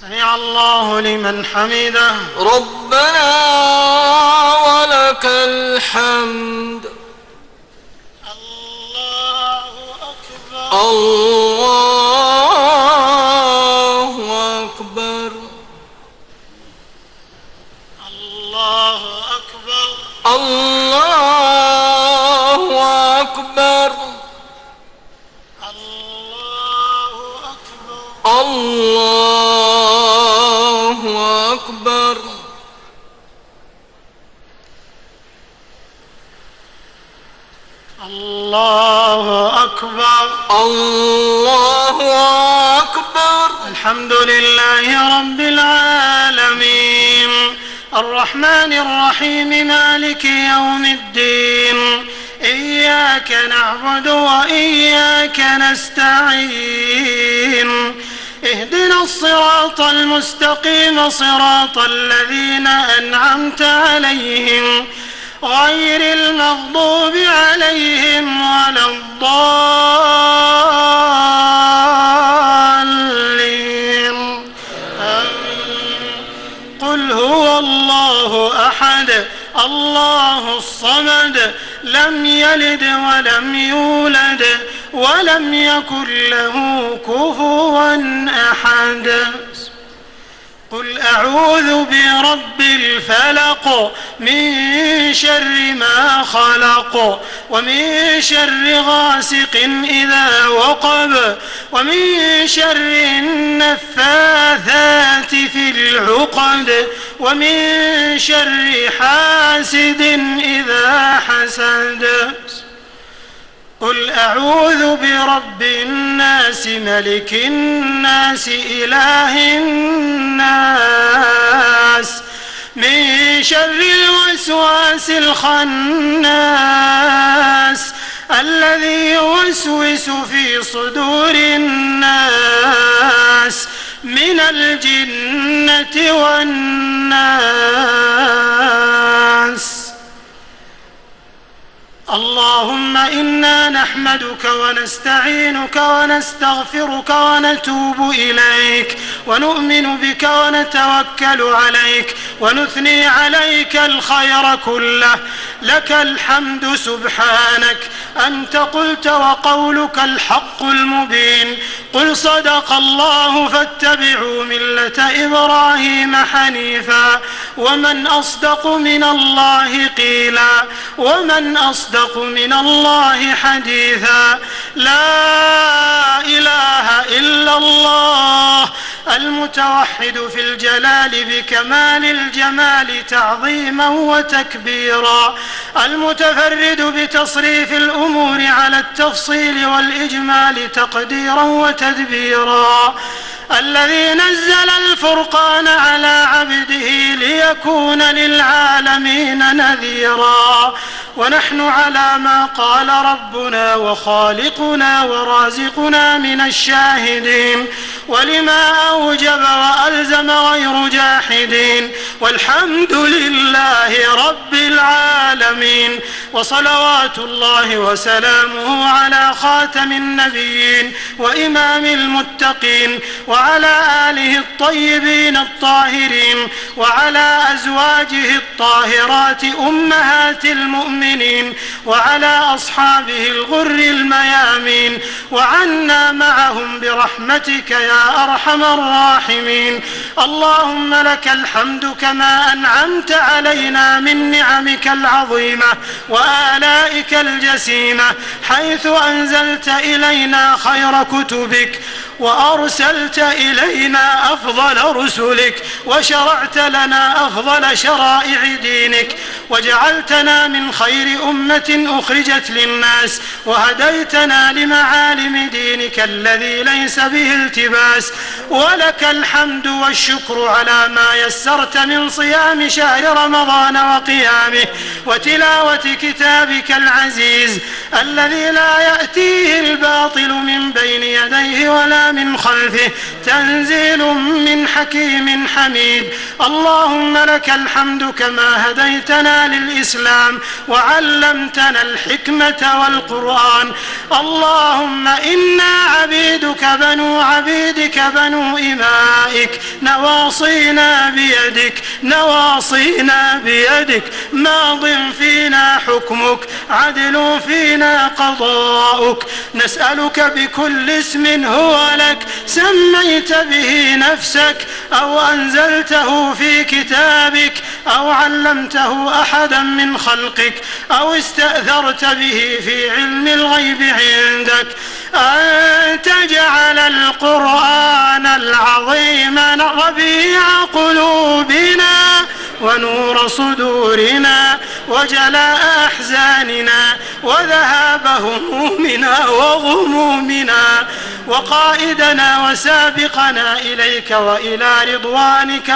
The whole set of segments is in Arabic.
سمع الله لمن حمده. ربنا ولك الحمد. الله أكبر. الله أكبر. الله أكبر. الله أكبر. الله أكبر. الله أكبر. الله أكبر. الله أكبر. الحمد لله رب العالمين الرحمن الرحيم مالك يوم الدين إياك نعبد وإياك نستعين اهدنا الصراط المستقيم صراط الذين أنعمت عليهم غير المغضوب عليهم ولا الضالين. قل هو الله أحد الله الصمد لم يلد ولم يولد ولم يكن له كفوا أحد. قل أعوذ برب الفلق من شر ما خلق ومن شر غاسق إذا وقب ومن شر النفاثات في العقد ومن شر حاسد إذا حسد. قل أعوذ برب الناس ملك الناس إله الناس من شر الوسواس الخناس الذي يوسوس في صدور الناس من الجنة والناس. اللهم إنا نحمدك ونستعينك ونستغفرك ونتوب إليك ونؤمن بك ونتوكل عليك ونثني عليك الخير كله. لك الحمد سبحانك أنت قلت وقولك الحق المبين. قل صدق الله فاتبعوا ملة إبراهيم حنيفا ومن أصدق من الله قيلا ومن أصدق من الله حديثا. لا إله إلا الله المتوحد في الجلال بكمال الجمال تعظيما وتكبيرا المتفرد بتصريف الأمور على التفصيل والإجمال تقديرا وتدبيرا الذي نزل الفرقان على عبده ليكون للعالمين نذيرا. ونحن على ما قال ربنا وخالقنا ورازقنا من الشاهدين ولما أوجب وألزم غير جاحدين. والحمد لله رب العالمين وصلوات الله وسلامه على خاتم النبيين وإمام المتقين وعلى آله الطيبين الطاهرين وعلى أزواجه الطاهرات أمهات المؤمنين وعلى أصحابه الغر الميامين وعنا معهم برحمتك يا أرحم الراحمين. اللهم لك الحمد كما أنعمت علينا من نعمك العظيمة وآلائك الجسيمة حيث أنزلت إلينا خير كتبك وأرسلت إلينا أفضل رسلك وشرعت لنا أفضل شرائع دينك وجعلتنا من خير أمة أخرجت للناس وهديتنا لمعالم دينك الذي ليس به التباس. ولك الحمد والشكر على ما يسرت من صيام شهر رمضان وقيامه وتلاوة كتابك العزيز الذي لا يأتيه الباطل من بين يديه ولا ولا من خلفه تنزيل من حكيم حميد. اللهم لك الحمد كما هديتنا للإسلام وعلمتنا الحكمة والقرآن. اللهم إنا عبيدك بنو عبيدك بنو إمائك نواصينا بيدك ماض فينا حكمك عدل فينا قضاؤك. نسألك بكل اسم هو لك سميت به نفسك أو أنزلته في كتابك أو علمته أحدا من خلقك أو استأثرت به في علم الغيب عندك أن تجعل القرآن العظيم ربيع قلوبنا ونور صدورنا وجلاء أحزاننا وذهاب همومنا وغمومنا وقائدنا وسابقنا إليك وإلى رضوانك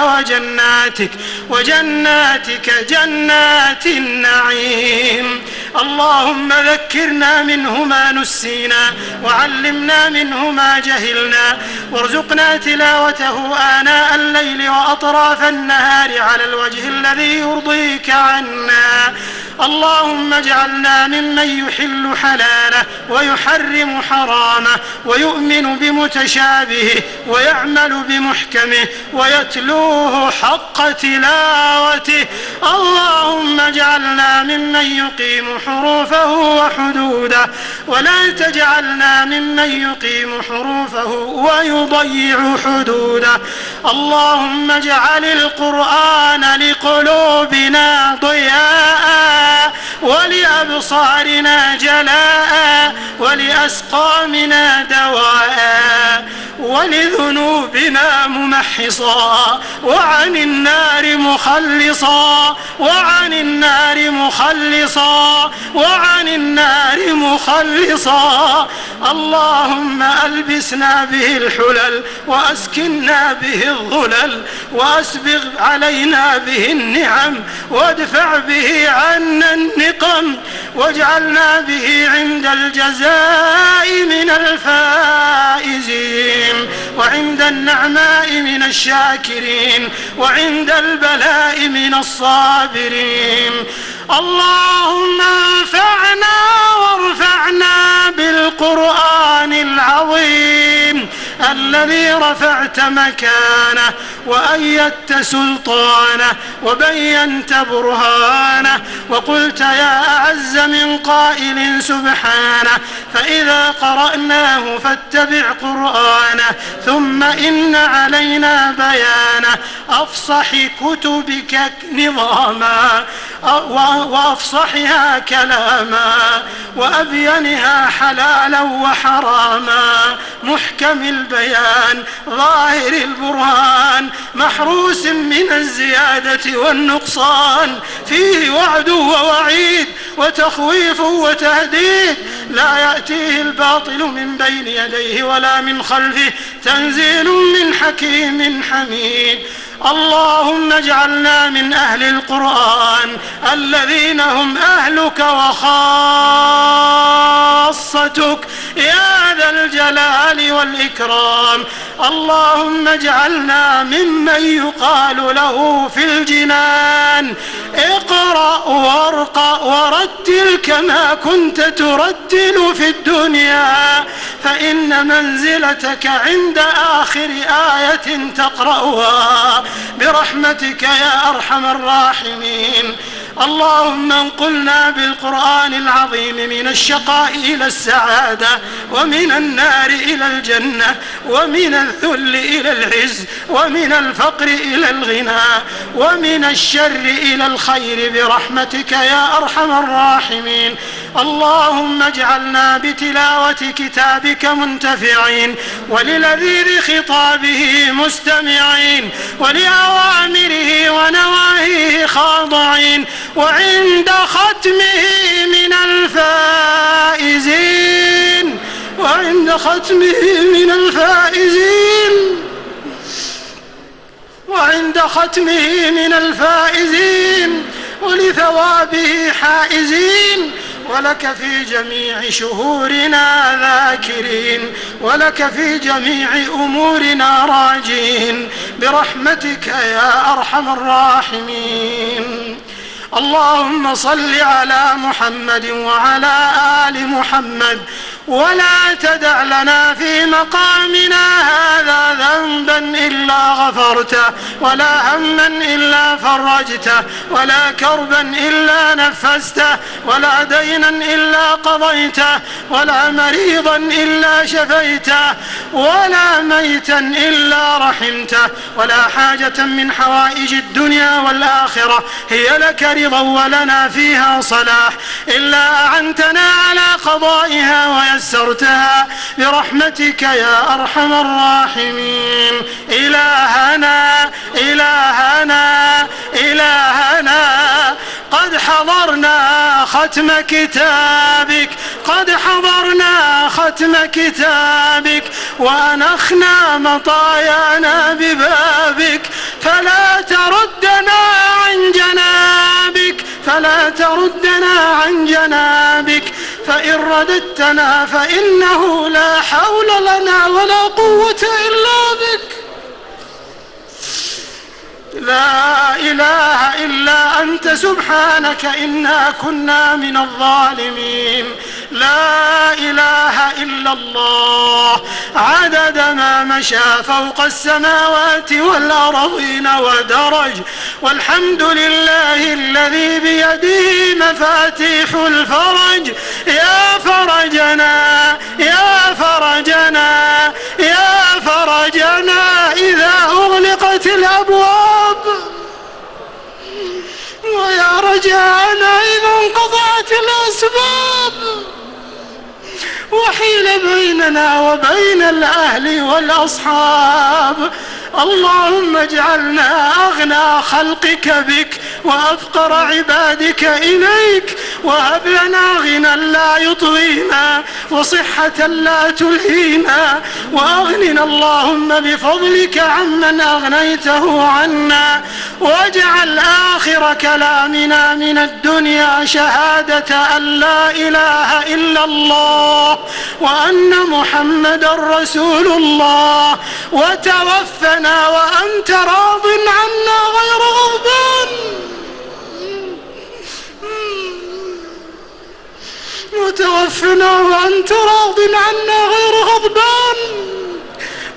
وجناتك جنات النعيم. اللهم ذكرنا منه ما نسينا وعلمنا منه ما جهلنا وارزقنا تلاوته آناء الليل وأطراف النهار على الوجه الذي يرضيك عنا. اللهم اجعلنا ممن يحل حلاله ويحرم حرامه ويؤمن بمتشابهه ويعمل بمحكمه ويتلوه حق تلاوته. اللهم اجعلنا ممن يقيم حروفه وحدوده ولا تجعلنا ممن يقيم حروفه ويضيع حدوده. اللهم اجعل القرآن لقلوبنا ضياء ولأبصارنا جلاء ولأسقامنا دواء ولذنوبنا ممحصا وعن النار مخلصا. اللهم ألبسنا به الحلل وأسكننا به الظلل وأسبغ علينا به النعم وادفع به عنا النقم واجعلنا به عند الجزاء من الفائزين وعند النعماء من الشاكرين وعند البلاء من الصابرين. اللهم انفعنا وارفعنا بالقرآن العظيم الذي رفعت مكانه وأيدت سلطانه وبينت برهانه وقلت يا أعز من قائل سبحانه فإذا قرأناه فاتبع قرآنه ثم إن علينا بيانه أفصح كتبك نظاما وأفصحها كلاما وأبينها حلالا وحراما محكم البيان ظاهر البرهان محروس من الزيادة والنقصان فيه وعد ووعيد وتخويف وتهديد لا يأتيه الباطل من بين يديه ولا من خلفه تنزيل من حكيم حميد. اللهم اجعلنا من أهل القرآن الذين هم أهلك وخاصتك يا ذا الجلال والإكرام. اللهم اجعلنا ممن يقال له في الجنان اقرأ وارقى ورتل كما كنت ترتل في الدنيا فإن منزلتك عند آخر آية تقرأها برحمتك يا أرحم الراحمين. اللهم انقلنا بالقرآن العظيم من الشقاء إلى السعادة ومن النار إلى الجنة ومن الذل إلى العز ومن الفقر إلى الغنى ومن الشر إلى الخير برحمتك يا أرحم الراحمين. اللهم اجعلنا بتلاوة كتابك منتفعين وللذيذ خطابه مستمعين ولأوامره ونواهيه خاضعين وعند ختمه من الفائزين ولثوابه حائزين ولك في جميع شهورنا ذاكرين، ولك في جميع أمورنا راجين برحمتك يا أرحم الراحمين. اللهم صل على محمد وعلى آل محمد، ولا تدع لنا في مقامنا هذا ذنبا إلا غفرته، ولا هما إلا فرجته، ولا كربا إلا نفسته، ولا دينا إلا قضيته، ولا مريضا إلا شفيته، ولا ميتا إلا رحمته، ولا حاجة من حوائج الدنيا والآخرة هي لك رضا ولنا فيها صلاح إلا أعنتنا على قضائها ويسرتها برحمتك يا أرحم الراحمين. إلهنا إلهنا إلهنا، قد حضرنا ختم كتابك، قد حضرنا ختم كتابك وأنخنا مطايانا ببابك، فلا تردنا عن جنابك، فلا تردنا عن جنابك، فإن رددتنا فإنه لا حول لنا ولا قوة إلا بك. لا إله إلا أنت سبحانك إنا كنا من الظالمين. لا إله إلا الله عدد ما مشى فوق السماوات والأرضين ودرج، والحمد لله الذي بيده مفاتيح الفرج. يا فرجنا يا فرجنا يا فرجنا إذا أغلقت الأبواب، ويا رجاءنا إذا انقطعت الأسباب، وحيل بيننا وبين الأهل والأصحاب. اللهم اجعلنا أغنى خلقك بك وأفقر عبادك إليك، وهب لنا غنى لا يطغينا وصحة لا تلهينا، وأغننا اللهم بفضلك عمن أغنيته عنا، واجعل آخر كلامنا من الدنيا شهادة أن لا إله إلا الله وأن محمد رسول الله، وتوفنا وأنت راض عنا غير غضبان، وتوفنا وأنت راض عنا غير غضبان،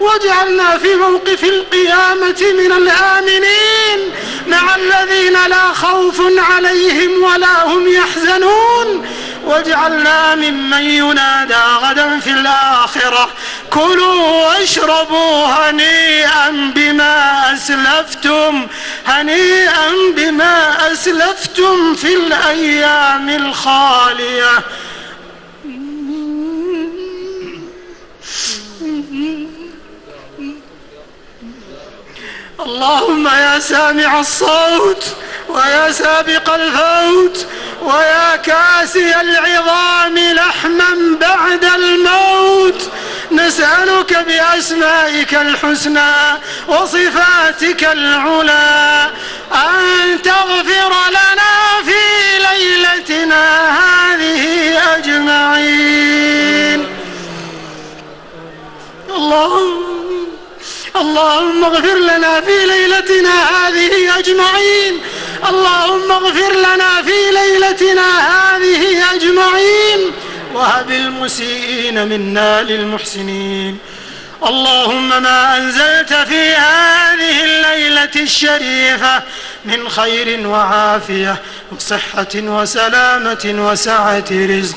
واجعلنا في موقف القيامة من الآمنين مع الذين لا خوف عليهم ولا هم يحزنون، واجعلنا ممن ينادى غدا في الآخرة: كلوا واشربوا هنيئا بما أسلفتم، هنيئا بما أسلفتم في الأيام الخالية. اللهم يا سامع الصوت ويا سابق الفوت ويا كاسي العظام لحما بعد الموت، نسألك بأسمائك الحسنى وصفاتك العلى أن تغفر لنا في ليلتنا هذه أجمعين. اللهم اغفر لنا في ليلتنا هذه أجمعين، اللهم اغفر لنا في ليلتنا هذه أجمعين، وهب المسيئين منا للمحسنين. اللهم ما أنزلت في هذه الليلة الشريفة من خير وعافية وصحة وسلامة وسعة رزق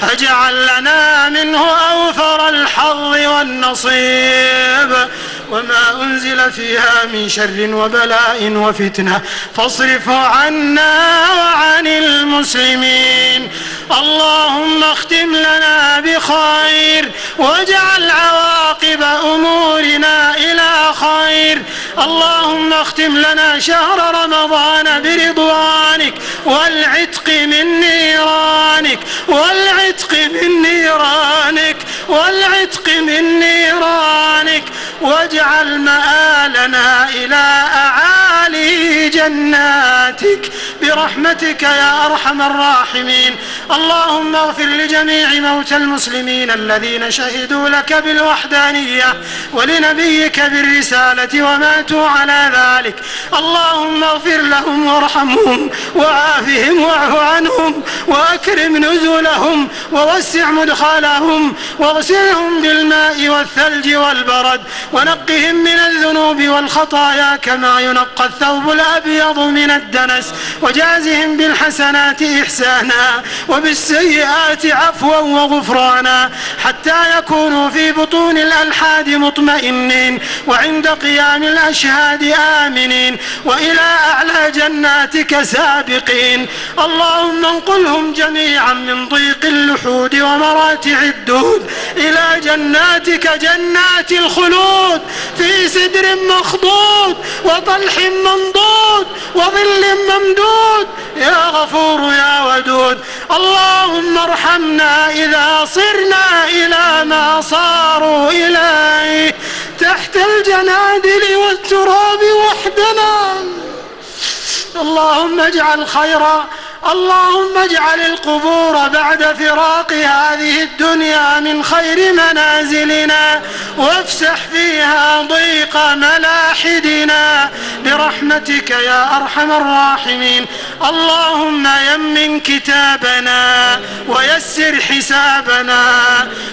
فاجعل لنا منه أوفر الحظ والنصيب، وما أنزل فيها من شر وبلاء وفتنة فاصرفه عنا وعن المسلمين. اللهم اختم لنا بخير واجعل عواقب أمورنا إلى خير. اللهم اختم لنا شهر رمضان برضوانك والعتق من نيرانك، والعتق من نيرانك، والعتق من نيرانك، واجعل مآلنا إلى أعالي جناتك برحمتك يا أرحم الراحمين. اللهم اغفر لجميع موتى المسلمين الذين شهدوا لك بالوحدانية ولنبيك بالرسالة وماتوا على ذلك. اللهم اغفر لهم وارحمهم وعافهم واعف عنهم وأكرم نزلهم ووسع مدخلهم واغسلهم بالماء والثلج والبرد ونقهم من الذنوب والخطايا كما ينقى الثوب الأبيض من الدنس وجازهم بالحسنات إحسانا وبالسيئات عفوا وغفرانا حتى يكونوا في بطون الألحاد مطمئنين وعند قيام الأشهاد آمنين وإلى أعلى جناتك سابقين. اللهم انقلهم جميعا من ضيق اللحود ومراتع الدود إلى جناتك جنات الخلود في سدر مخضود وطلح منضود وظل ممدود يا غفور يا ودود. اللهم ارحمنا إذا صرنا إلى ما صاروا إليه تحت الجنادل والتراب وحدنا. اللهم اجعل القبور بعد فراق هذه الدنيا من خير منازلنا وافسح فيها ضيق ملاحدنا برحمتك يا أرحم الراحمين. اللهم يمن كتابنا ويسر حسابنا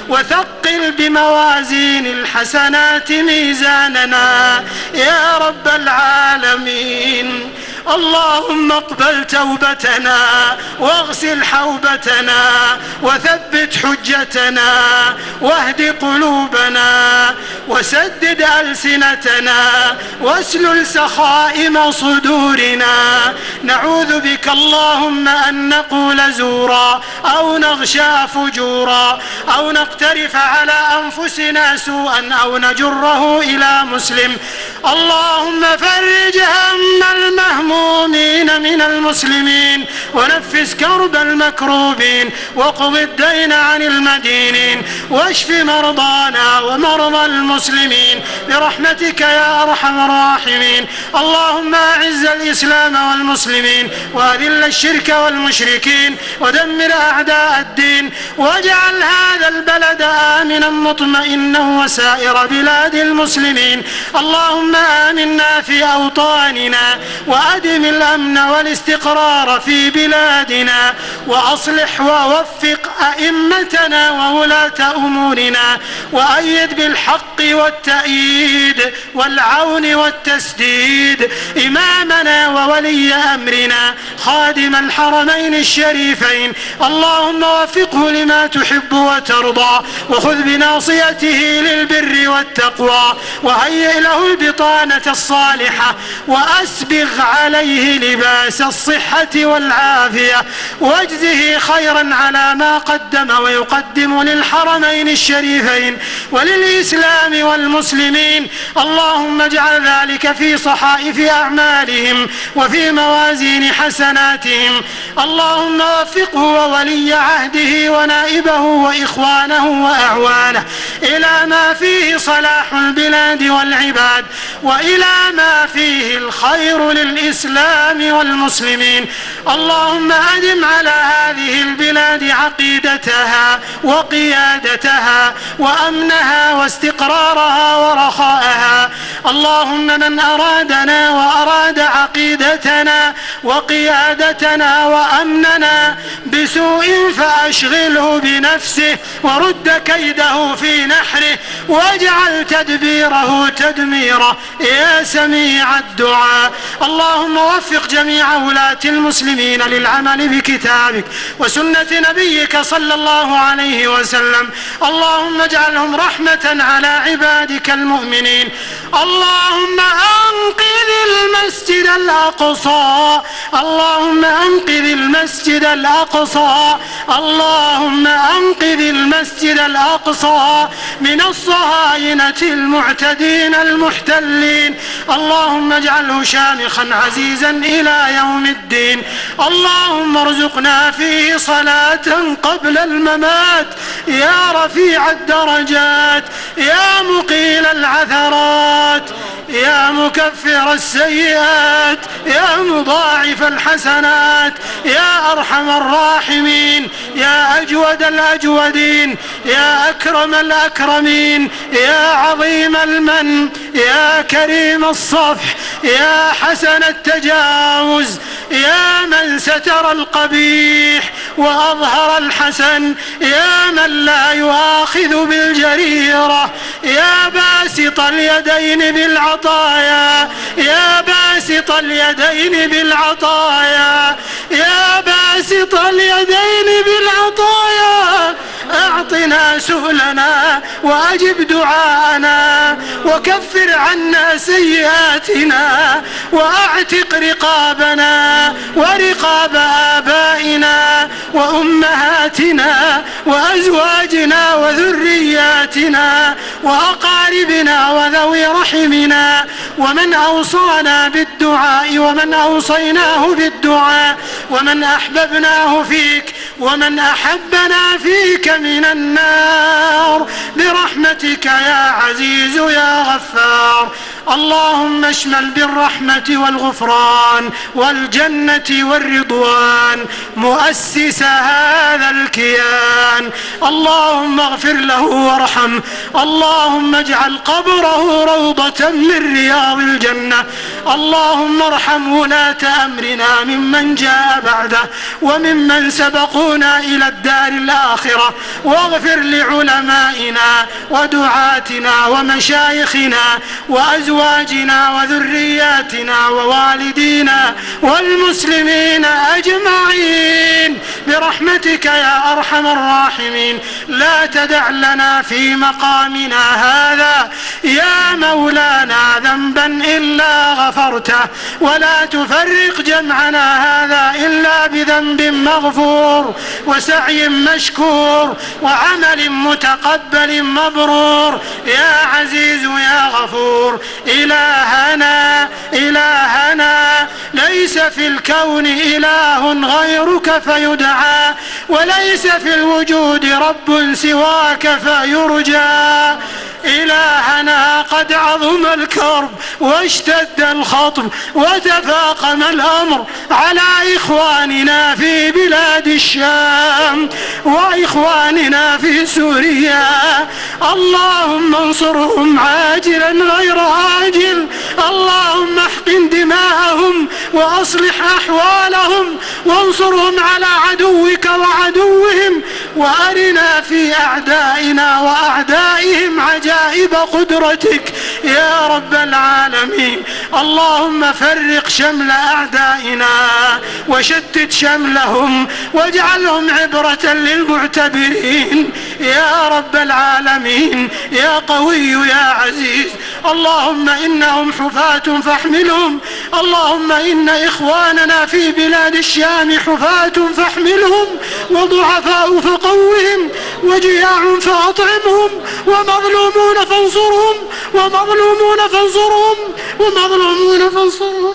وثقل بموازين الحسنات ميزاننا يا رب العالمين. اللهم اقبل توبتنا واغسل حوبتنا وثبت حجتنا واهد قلوبنا وسدد ألسنتنا واسلل سخائم صدورنا. نعوذ بك اللهم أن نقول زورا أو نغشى فجورا أو نقترف على أنفسنا سوءا أو نجره إلى مسلم. اللهم فرج هم المهمومين من المسلمين ونفس كرب المكروبين وقض الدين عن المدينين واشف مرضانا ومرضى المسلمين برحمتك يا أرحم الراحمين. اللهم أعز الإسلام والمسلمين وأذل الشرك والمشركين ودمر أعداء الدين واجعل هذا البلد آمنا مطمئنا وسائر بلاد المسلمين. اللهم آمنا في أوطاننا وأدم الأمن والاستقرار في بلادنا وأصلح ووفق أئمتنا وولاة أمورنا وأيد بالحق والتأييد والعون والتسديد إمامنا وولي أمرنا خادم الحرمين الشريفين. اللهم وفقه لما تحب وترضى وخذ بناصيته للبر والتقوى وهيئ له البطانة الصالحة وأسبغ عليه لباس الصحة والعافية واجزه خيرا على ما قدم ويقدم للحرمين الشريفين وللإسلام والمسلمين. اللهم اجعل ذلك في صحائف أعمالهم وفي موازين حسناتهم. اللهم وفقه وولي عهده ونائبه وإخوانه وأعوانه إلى ما فيه صلاح البلاد والعباد وإلى ما فيه الخير للإسلام والمسلمين. اللهم أدم على هذه البلاد عقيدتها وقيادتها وأمنها واستقرارها ورخاءها. اللهم من أرادنا وأراد عقيدتنا وقيادتنا وأمننا بسوء فأشغله بنفسه ورد كيده في نحره واجعل تدبيره تدميره يا سميع الدعاء. اللهم وفق جميع ولاة المسلمين للعمل بكتابك وسنة نبيك صلى الله عليه وسلم. اللهم اجعلهم رحمة على عبادك المؤمنين. اللهم أنقذ المسجد الأقصى. اللهم أنقذ المسجد الأقصى. اللهم أنقذ المسجد الأقصى من الصهاينة المعتدين المحتلين. اللهم اجعله شامخا عزيزا إلى يوم الدين. اللهم ارزقنا فيه صلاة قبل الممات يا رفيع الدرجات يا مقيل العثرات يا مكفر السيئات، يا مضاعف الحسنات، يا أرحم الراحمين، يا أجود الأجودين، يا أكرم الأكرمين، يا عظيم المن، يا كريم الصفح، يا حسن التجاوز، يا من ستر القبيح وأظهر الحسن، يا من لا يؤاخذ بالجريرة، يا باسط اليدين بالعطايا، يا باسط اليدين بالعطايا، يا باسط اليدين بالعطايا، أعطنا سؤلنا وأجب دعاءنا وكفر عنا سيئاتنا وأعتق رقابنا ورقاب آبائنا وأمهاتنا وأزواجنا وذرياتنا وأقاربنا وذوي رحمنا ومن أوصانا بالدعاء ومن أوصيناه بالدعاء ومن أحببناه فيك ومن أحبنا فيك من النار برحمتك يا عزيز يا غفار. اللهم اشمل بالرحمة والغفران والجنة والرضوان مؤسس هذا الكيان. اللهم اغفر له وارحمه، اللهم اجعل قبره روضة من رياض الجنة. اللهم ارحم ولاة أمرنا ممن جاء بعده وممن سبقونا إلى الدار الآخرة، واغفر لعلمائنا ودعاتنا ومشايخنا وأزواجنا وذرياتنا ووالدينا والمسلمين أجمعين برحمتك يا أرحم الراحمين. لا تدع لنا في مقامنا هذا يا مولانا ذنبا إلا غفرته، ولا تفرق جمعنا هذا إلا بذنب مغفور وسعي مشكور وعمل متقبل مبرور يا عزيز يا غفور. إلهنا ليس في الكون إله غيرك فيدعى، وليس في الوجود رب سواك فيرجى. إلهنا قد عظم الكرب واشتد الخطب وتفاقم الأمر على إخواننا في بلاد الشام وإخواننا في سوريا. اللهم انصرهم عاجلا غير آجل، اللهم احقن دماءهم وأصلح أحوالهم وانصرهم على عدوك وعدوهم، وأرنا في أعدائنا وأعدائهم عجائب قدرتك يا رب العالمين. اللهم فرق شمل أعدائنا وشتت شملهم واجعلهم عبرة للمعتبرين يا رب العالمين يا قوي يا عزيز. اللهم إنهم حفاة فاحملهم، اللهم إن إخواننا في بلاد الشام حفاة فاحملهم، وضعفاء فقوهم، وجياع فأطعمهم، ومظلومون فانصرهم، ومظلومون فانصرهم، ومظلومون فانصرهم.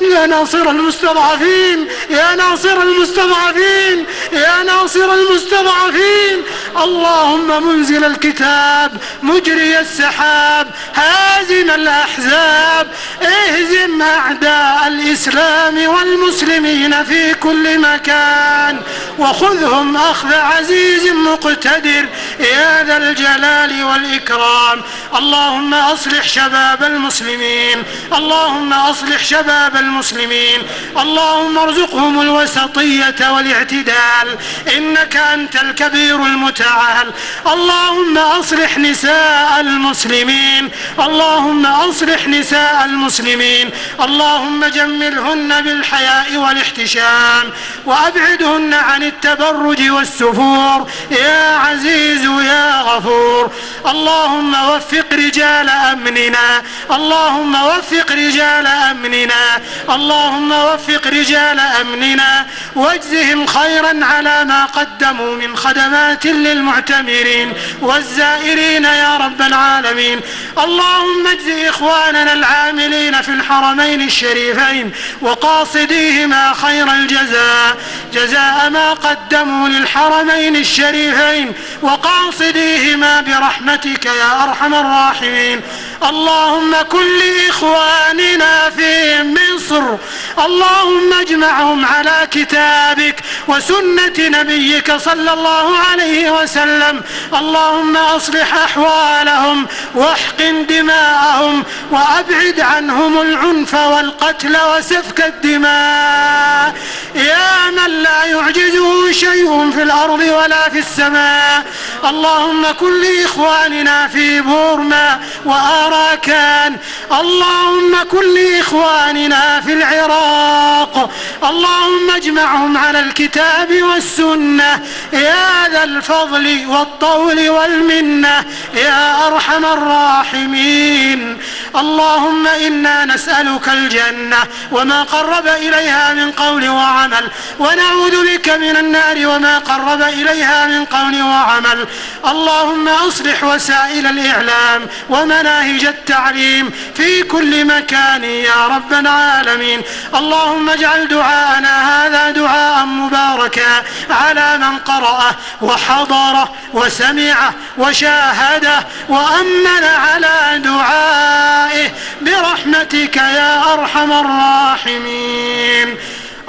يا ناصر المستضعفين، يا ناصر المستضعفين، يا ناصر المستضعفين. اللهم منزل الكتاب مجري السحاب هازم الأحزاب، اهزم أعداء الإسلام والمسلمين في كل مكان وخذهم أخذ عزيز مقتدر يا ذا الجلال والإكرام. اللهم أصلح شباب المسلمين، اللهم أصلح شباب المسلمين، اللهم ارزقهم الوسطية والاعتدال إنك أنت الكبير المتعال. اللهم أصلح نساء المسلمين، اللهم أصلح نساء المسلمين، اللهم جملهن بالحياء والاحتشام وأبعدهن عن التبرج والسفور يا عزيز يا غفور. اللهم وفق رجال أمننا، اللهم وفق رجال أمننا، اللهم وفق رجال أمننا واجزهم خيرا على ما قدموا من خدمات للمعتمرين والزائرين يا رب العالمين. اللهم اجز إخواننا العاملين في الحرمين الشريفين وقاصديهما خير الجزاء، جزاء ما قدموا للحرمين الشريفين وقاصديهما برحمتك يا أرحم الراحمين. اللهم كن لإخواننا في مصر، اللهم اجمعهم على كتابك وسنة نبيك صلى الله عليه وسلم. اللهم أصلح أحوالهم واحقن دماءهم وأبعد عنهم العنف والقتل وسفك الدماء، يا من لا يعجزه شيء في الأرض ولا في السماء. اللهم كن لإخواننا في بورما وآراكان، اللهم كن لإخواننا في العراق، اللهم اجمعهم على الكتاب والسنة يا ذا الفضل والطول والمنة يا أرحم الراحمين. اللهم إنا نسألك الجنة وما قرب إليها من قول وعمل، ونعوذ بك من النار وما قرب إليها من قول وعمل. اللهم أصلح وسائل الإعلام ومناهج التعليم في كل مكان يا رب العالمين. اللهم اجعل دعاءنا هذا دعاء مباركا على من قرأه وحضره وسمعه وشاهده وأمن على دعائه برحمتك يا أرحم الراحمين.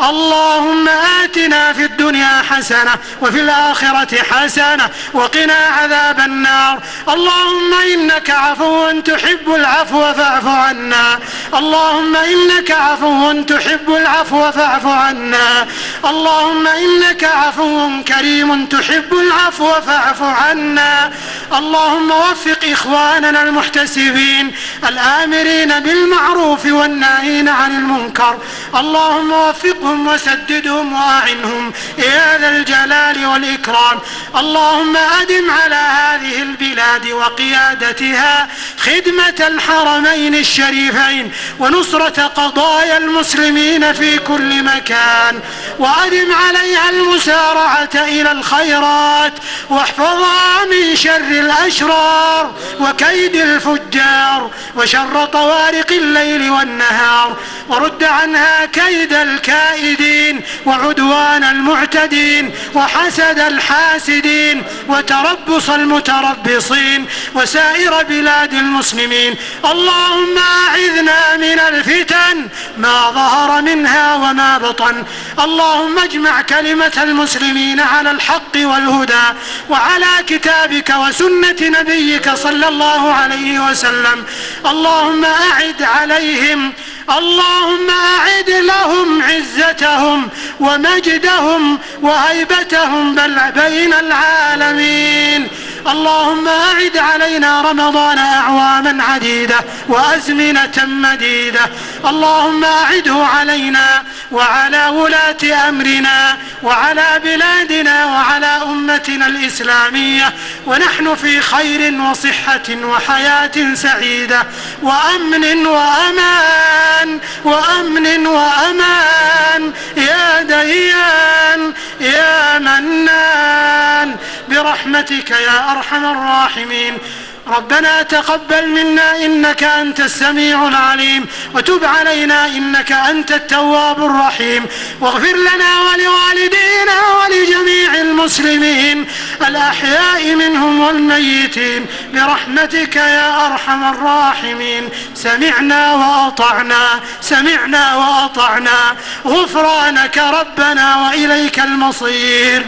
اللهم آتنا في الدنيا حسنة وفي الآخرة حسنة وقنا عذاب النار. اللهم إنك عفو تحب العفو فاعف عنا، اللهم إنك عفو تحب العفو فاعف عنا، اللهم إنك عفو كريم تحب العفو فاعف عنا. اللهم وفق إخواننا المحتسبين الآمرين بالمعروف والناهين عن المنكر، اللهم وفقهم وسددهم وأعنهم يا ذا الجلال والإكرام. اللهم أدم على هذه البلاد وقيادتها خدمة الحرمين الشريفين ونصرة قضايا المسلمين في كل مكان، وأدم عليها المسارعة إلى الخيرات، واحفظها من شر الأشرار وكيد الفجار وشر طوارق الليل والنهار، ورد عنها كيد الكائدين وعدوان المعتدين وحسد الحاسدين وتربص المتربصين وسائر بلاد المسلمين. اللهم أعذنا من الفتن ما ظهر منها وما بطن. اللهم اجمع كلمة المسلمين على الحق والهدى وعلى كتابك وسنة نبيك صلى الله عليه وسلم. اللهم أعد عليهم، اللهم أعد لهم عزتهم ومجدهم وهيبتهم بين العالمين. اللهم أعد علينا رمضان أعواما عديدة وأزمنة مديدة. اللهم أعده علينا وعلى ولاة أمرنا وعلى بلادنا وعلى أمتنا الإسلامية، ونحن في خير وصحة وحياة سعيدة وأمن وأمان، وأمن وأمان يا ديان يا منان برحمتك يا أرحم الراحمين. ربنا تقبل منا إنك أنت السميع العليم، وتب علينا إنك أنت التواب الرحيم، واغفر لنا ولوالدينا ولجميع المسلمين الأحياء منهم والميتين برحمتك يا أرحم الراحمين. سمعنا وأطعنا، سمعنا وأطعنا، غفرانك ربنا وإليك المصير.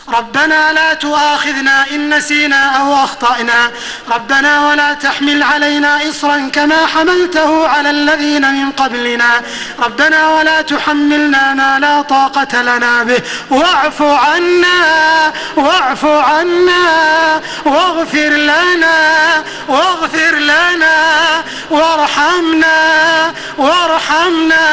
ربنا لا تؤاخذنا إن نسينا أو أخطأنا، ربنا ولا تحمل علينا إصرا كما حملته على الذين من قبلنا، ربنا ولا تحملنا ما لا طاقة لنا به، واعف عنا واعف عنا واغفر لنا واغفر لنا وارحمنا وارحمنا،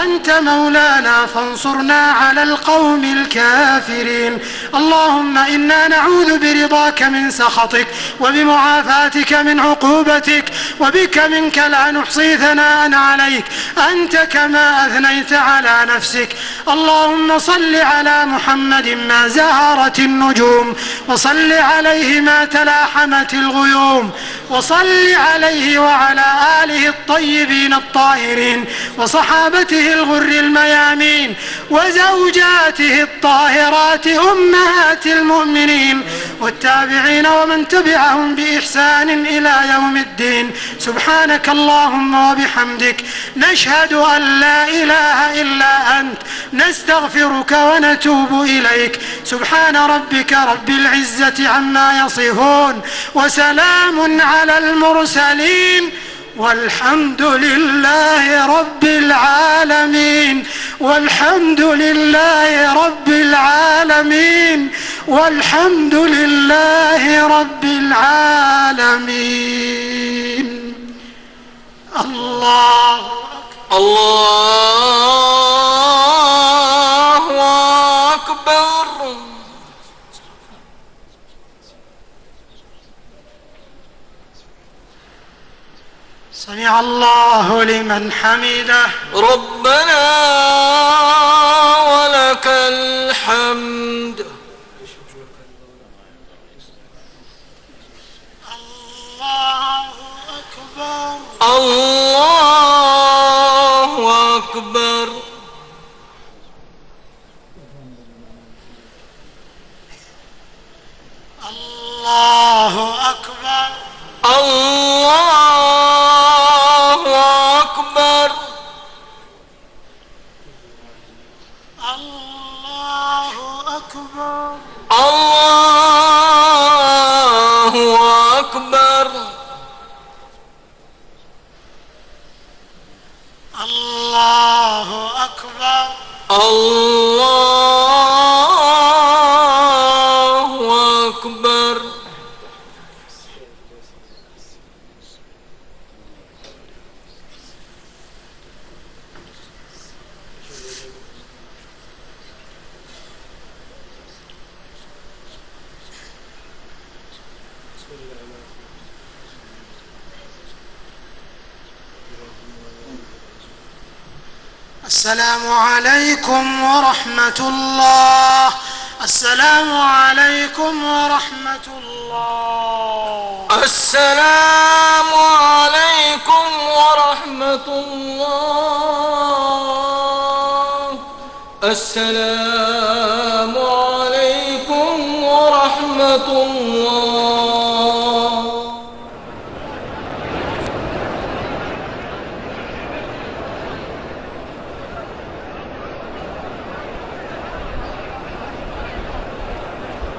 أنت مولانا فانصرنا على القوم الكافرين. اللهم إنا نعوذ برضاك من سخطك وبمعافاتك من عقوبتك، وبك منك لا نحصي ثناء عليك أنت كما أثنيت على نفسك. اللهم صل على محمد ما زهرت النجوم، وصل عليه ما تلاحمت الغيوم، وصل عليه وعلى آله الطيبين الطاهرين وصحابته الغر الميامين وزوجاته الطاهرات أمهات المؤمنين والتابعين ومن تبعهم بإحسان إلى يوم الدين. سبحانك اللهم وبحمدك نشهد أن لا إله إلا أنت نستغفرك ونتوب إليك. سبحان ربك رب العزة عما يصفون وسلام على المرسلين والحمد لله رب العالمين. والحمد لله رب العالمين. والحمد لله رب العالمين. الله أكبر. سمع الله لمن حمده. ربنا ولك الحمد. الله أكبر. الله أكبر. الله أكبر. الله أكبر. الله أكبر. الله أكبر. الله أكبر. الله أكبر. السلام عليكم ورحمة الله. السلام عليكم ورحمة الله. السلام عليكم ورحمة الله. السلام